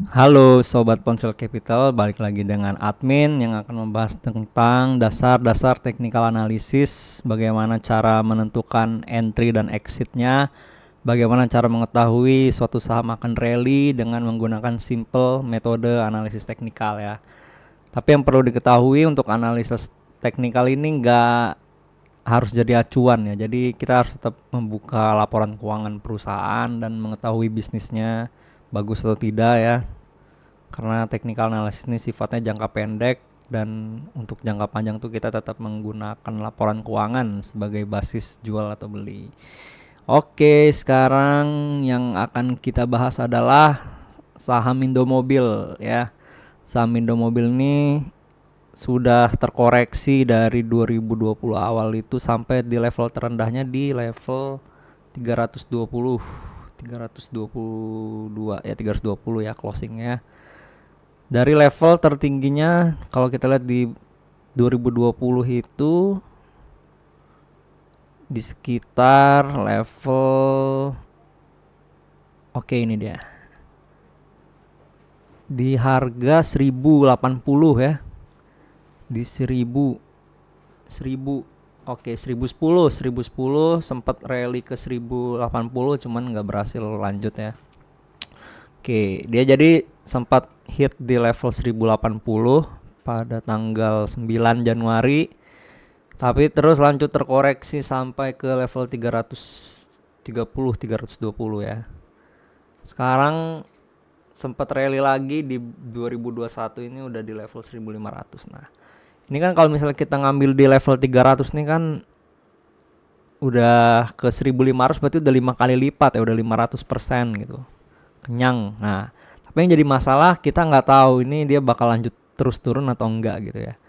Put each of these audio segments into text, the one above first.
Halo Sobat Ponsel Capital, balik lagi dengan admin yang akan membahas tentang dasar-dasar technical analysis, bagaimana cara menentukan entry dan exitnya, bagaimana cara mengetahui suatu saham akan rally dengan menggunakan simple metode analisis teknikal ya. Tapi yang perlu diketahui untuk analisis teknikal ini nggak harus jadi acuan ya. Jadi kita harus tetap membuka laporan keuangan perusahaan dan mengetahui bisnisnya bagus atau tidak ya, karena technical analysis ini sifatnya jangka pendek dan untuk jangka panjang tuh kita tetap menggunakan laporan keuangan sebagai basis jual atau beli. Oke, sekarang yang akan kita bahas adalah saham Indomobil ya. Saham Indomobil ini sudah terkoreksi dari 2020 awal itu sampai di level terendahnya di level 320 322 ya, 320 ya closingnya. Dari level tertingginya kalau kita lihat di 2020 itu di sekitar level, oke ini dia, di harga 1080 ya, di 1000 oke 1010 sempat rally ke 1080 cuman nggak berhasil lanjut ya. Oke, dia jadi sempat hit di level 1080 pada tanggal 9 Januari, tapi terus lanjut terkoreksi sampai ke level 330 320 ya. Sekarang sempat rally lagi di 2021 ini udah di level 1500. Nah, ini kan kalau misalnya kita ngambil di level 300 nih kan udah ke 1500, berarti udah 5 kali lipat ya, udah 500% gitu. Kenyang. Nah, tapi yang jadi masalah kita nggak tahu ini dia bakal lanjut terus turun atau enggak gitu ya.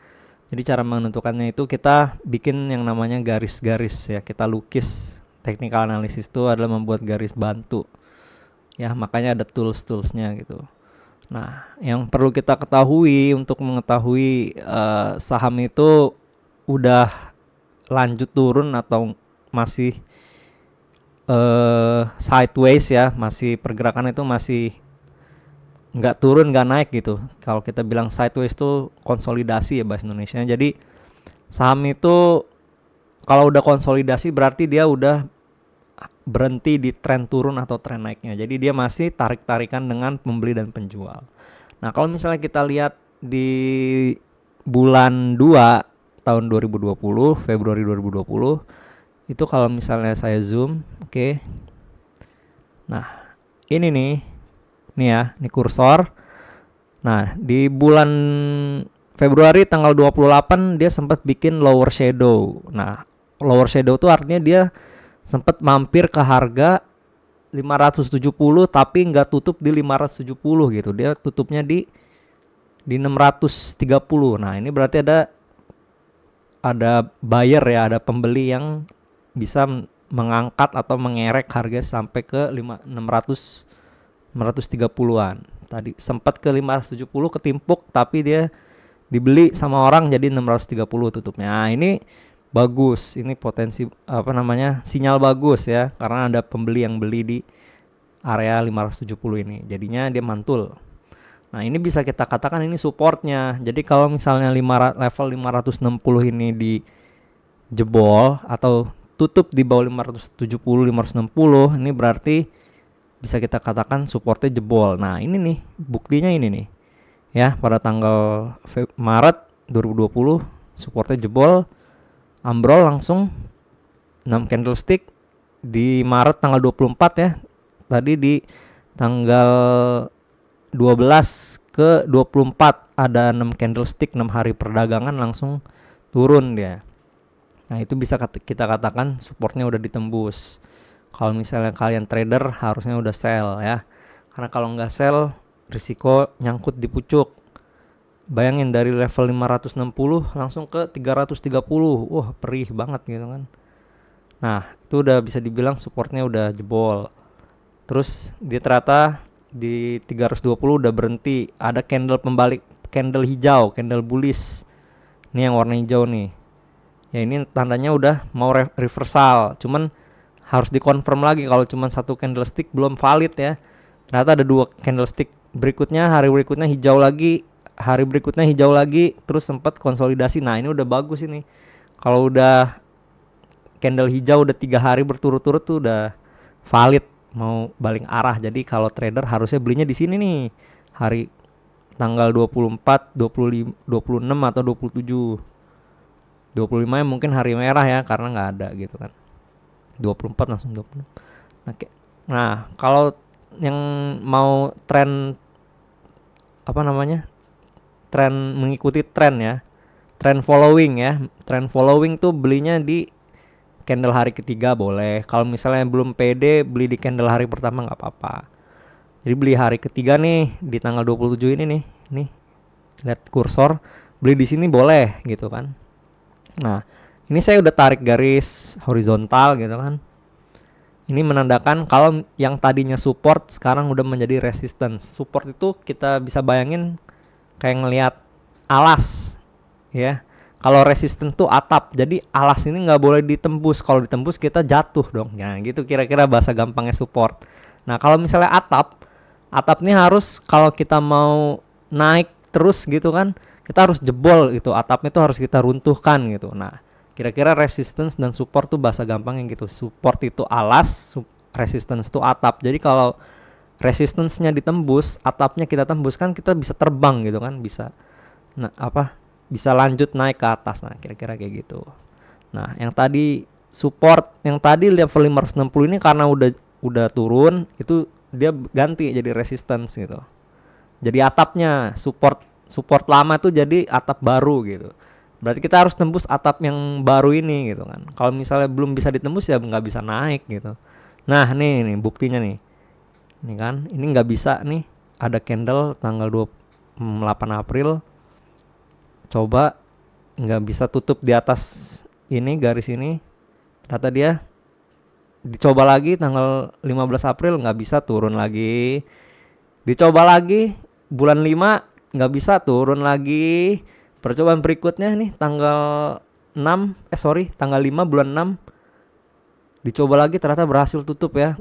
Jadi cara menentukannya itu kita bikin yang namanya garis-garis ya, kita lukis. Technical analysis itu adalah membuat garis bantu ya, makanya ada tools-toolsnya gitu. Nah, yang perlu kita ketahui untuk mengetahui saham itu udah lanjut turun atau masih sideways ya, masih pergerakan itu masih nggak turun nggak naik gitu. Kalau kita bilang sideways itu konsolidasi ya bahasa Indonesia. Jadi saham itu kalau udah konsolidasi berarti dia udah berhenti di tren turun atau tren naiknya. Jadi dia masih tarik-tarikan dengan pembeli dan penjual. Nah, kalau misalnya kita lihat di bulan 2 tahun 2020, Februari 2020, itu kalau misalnya saya zoom, oke. Nah, ini nih ya, ini kursor. Nah, di bulan Februari tanggal 28 dia sempat bikin lower shadow. Nah, lower shadow itu artinya dia sempat mampir ke harga 570 tapi nggak tutup di 570 gitu. Dia tutupnya di 630. Nah, ini berarti ada buyer ya, ada pembeli yang bisa mengangkat atau mengerek harga sampai ke 630-an. Tadi sempat ke 570 ketimpuk tapi dia dibeli sama orang jadi 630 tutupnya. Nah, ini bagus. Ini potensi apa namanya? Sinyal bagus ya, karena ada pembeli yang beli di area 570 ini. Jadinya dia mantul. Nah, ini bisa kita katakan ini supportnya. Jadi kalau misalnya level 560 ini di jebol atau tutup di bawah 570 560, ini berarti bisa kita katakan supportnya jebol. Nah, ini nih buktinya ini nih ya, pada tanggal Maret 2020 supportnya jebol, ambrol langsung 6 candlestick di Maret tanggal 24 ya. Tadi di tanggal 12 ke 24 ada 6 candlestick, 6 hari perdagangan langsung turun dia. Nah, itu bisa kita katakan supportnya udah ditembus. Kalau misalnya kalian trader harusnya udah sell ya. Karena kalau nggak sell risiko nyangkut di pucuk. Bayangin dari level 560 langsung ke 330. Wah, perih banget gitu kan. Nah, itu udah bisa dibilang supportnya udah jebol. Terus dia ternyata di 320 udah berhenti. Ada candle pembalik, candle hijau, candle bullish. Ini yang warna hijau nih. Ya, ini tandanya udah mau reversal. Cuman harus dikonfirm lagi, kalau cuma satu candlestick belum valid ya. Ternyata ada dua candlestick berikutnya, hari berikutnya hijau lagi, hari berikutnya hijau lagi, terus sempat konsolidasi. Nah, ini udah bagus ini. Kalau udah candle hijau udah 3 hari berturut-turut tuh udah valid mau balik arah. Jadi kalau trader harusnya belinya di sini nih. Hari tanggal 24, 25, 26 atau 27. 25 ya mungkin hari merah ya karena nggak ada gitu kan. 24 langsung 20. Oke. Nah, kalau yang mau tren apa namanya? Tren mengikuti tren ya. Tren following ya. Tren following tuh belinya di candle hari ketiga boleh. Kalau misalnya belum pede beli di candle hari pertama nggak apa-apa. Jadi beli hari ketiga nih di tanggal 27 ini nih. Nih, lihat kursor, beli di sini boleh gitu kan. Nah, ini saya udah tarik garis horizontal gitu kan. Ini menandakan kalau yang tadinya support sekarang udah menjadi resistance. Support itu kita bisa bayangin kayak ngelihat alas ya. Kalau resistance tuh atap. Jadi alas ini nggak boleh ditembus. Kalau ditembus kita jatuh dong. Nah, gitu kira-kira bahasa gampangnya support. Nah, kalau misalnya atap, atap ini harus kalau kita mau naik terus gitu kan, kita harus jebol gitu. Atapnya itu harus kita runtuhkan gitu. Nah, kira-kira resistance dan support tuh bahasa gampangnya gitu. Support itu alas, resistance itu atap. Jadi kalau resistance-nya ditembus, atapnya kita tembus kan kita bisa terbang gitu kan, bisa bisa lanjut naik ke atas. Nah, kira-kira kayak gitu. Nah, yang tadi support, yang tadi level 560 ini karena udah turun, itu dia ganti jadi resistance gitu. Jadi atapnya support support lama tuh jadi atap baru gitu. Berarti kita harus tembus atap yang baru ini gitu kan. Kalau misalnya belum bisa ditembus ya nggak bisa naik gitu. Nah, nih buktinya nih. Ini kan, ini nggak bisa nih. Ada candle tanggal 28 April. Coba nggak bisa tutup di atas ini garis ini. Ternyata dia dicoba lagi tanggal 15 April nggak bisa, turun lagi. Dicoba lagi bulan 5 nggak bisa, turun lagi. Percobaan berikutnya nih tanggal 6 tanggal 5 bulan 6 dicoba lagi, ternyata berhasil tutup ya.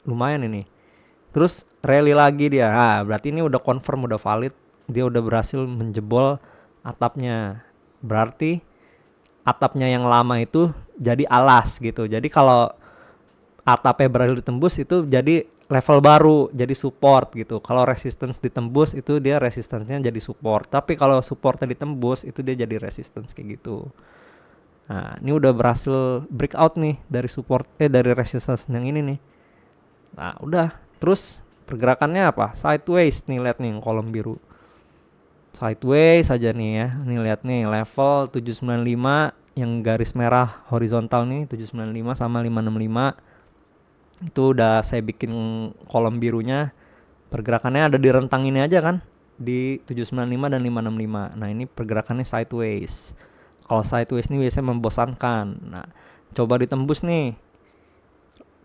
Lumayan ini. Terus rally lagi dia. Nah, berarti ini udah confirm, udah valid. Dia udah berhasil menjebol atapnya. Berarti atapnya yang lama itu jadi alas gitu. Jadi kalau atapnya berhasil ditembus itu jadi level baru, jadi support gitu. Kalau resistance ditembus itu dia resistance-nya jadi support. Tapi kalau supportnya ditembus itu dia jadi resistance kayak gitu. Nah, ini udah berhasil breakout nih dari support dari resistance yang ini nih. Nah, udah. Terus pergerakannya apa? Sideways nih, lihat nih kolom biru. Sideways saja nih ya. Nih lihat nih level 795 yang garis merah horizontal nih 795 sama 565. Itu udah saya bikin kolom birunya. Pergerakannya ada di rentang ini aja kan. Di 795 dan 565. Nah, ini pergerakannya sideways. Kalau sideways ini biasanya membosankan. Nah, coba ditembus nih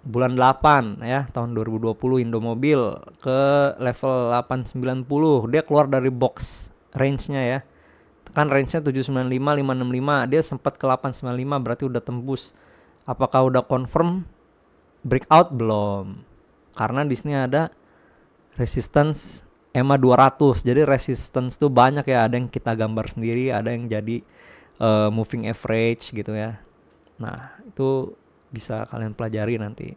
bulan 8 ya tahun 2020 Indomobil ke level 890. Dia keluar dari box range-nya ya. Kan range-nya 795 565, dia sempat ke 895, berarti udah tembus. Apakah udah confirm breakout belum? Karena di sini ada resistance EMA 200. Jadi resistance tuh banyak ya, ada yang kita gambar sendiri, ada yang jadi moving average gitu ya. Nah, itu bisa kalian pelajari nanti.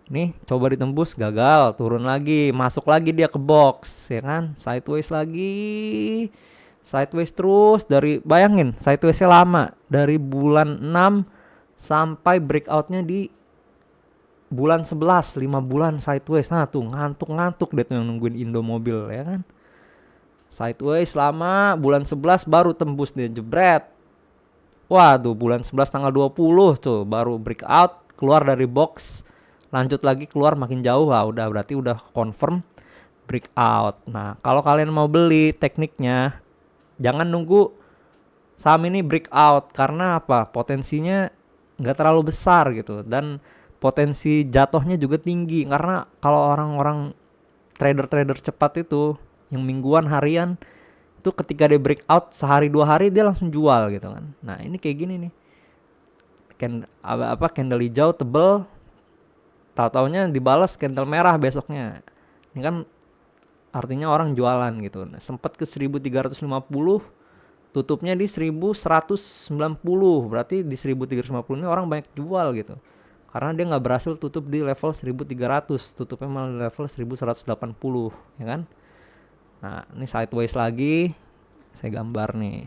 Nih, coba ditembus gagal, turun lagi, masuk lagi dia ke box, ya kan? Sideways lagi. Sideways terus bayangin, sidewaysnya lama dari bulan 6 sampai breakoutnya di bulan 11, 5 bulan sideways. Nah, tuh ngantuk-ngantuk deh tuh yang nungguin Indomobil ya kan? Sideways lama, bulan 11 baru tembus dia jebret. Waduh, bulan 11 tanggal 20 tuh baru breakout, keluar dari box, lanjut lagi keluar makin jauh. Udah berarti udah confirm breakout. Nah, kalau kalian mau beli tekniknya, jangan nunggu saham ini breakout. Karena apa? Potensinya nggak terlalu besar gitu. Dan potensi jatuhnya juga tinggi. Karena kalau orang-orang trader-trader cepat itu, yang mingguan, harian, itu ketika dia breakout sehari 2 hari dia langsung jual gitu kan. Nah, ini kayak gini nih. Candle hijau tebel, tahu-taunya dibalas candle merah besoknya. Ini kan artinya orang jualan gitu. Nah, sempat ke 1350, tutupnya di 1190, berarti di 1350 ini orang banyak jual gitu, karena dia nggak berhasil tutup di level 1300, tutupnya malah di level 1180, ya kan. Nah ini sideways lagi, saya gambar nih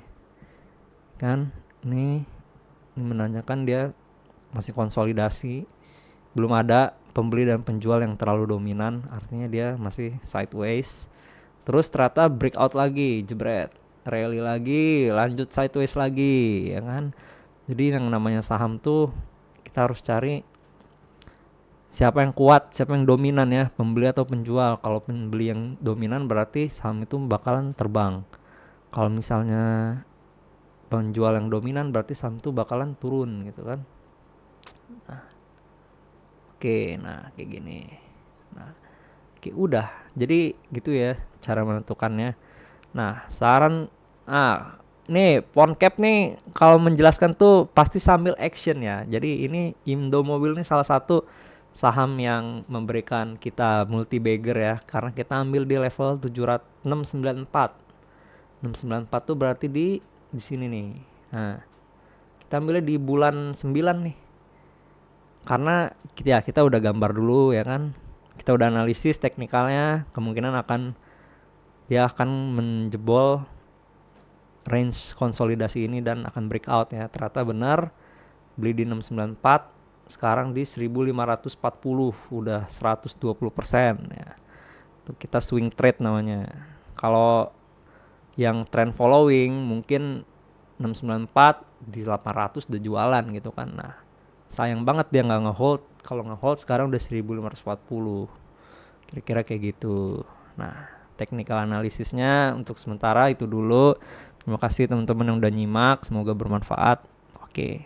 kan. Ini menanyakan dia masih konsolidasi, belum ada pembeli dan penjual yang terlalu dominan, artinya dia masih sideways. Terus ternyata breakout lagi, jebret, rally lagi, lanjut sideways lagi, ya kan. Jadi yang namanya saham tuh kita harus cari siapa yang kuat, siapa yang dominan ya, pembeli atau penjual. Kalau pembeli yang dominan berarti saham itu bakalan terbang. Kalau misalnya penjual yang dominan berarti saham itu bakalan turun gitu kan. Oke, nah kayak gini. Nah, oke udah. Jadi gitu ya cara menentukannya. Nah, saran nih Poncap nih kalau menjelaskan tuh pasti sambil action ya. Jadi ini Indomobil nih salah satu saham yang memberikan kita multi bagger ya, karena kita ambil di level 700 694. 694 tuh berarti di sini nih. Nah, kita ambilnya di bulan 9 nih. Karena kita udah gambar dulu ya kan. Kita udah analisis teknikalnya, kemungkinan dia akan menjebol range konsolidasi ini dan akan breakout ya. Ternyata benar, beli di 694, sekarang di 1540, udah 120% ya. Itu kita swing trade namanya. Kalau yang trend following mungkin 694 di 800 udah jualan gitu kan. Nah, sayang banget dia nggak ngehold. Kalau ngehold sekarang udah 1540. Kira-kira kayak gitu. Nah, technical analisisnya untuk sementara itu dulu. Terima kasih teman-teman yang udah nyimak, semoga bermanfaat. Oke.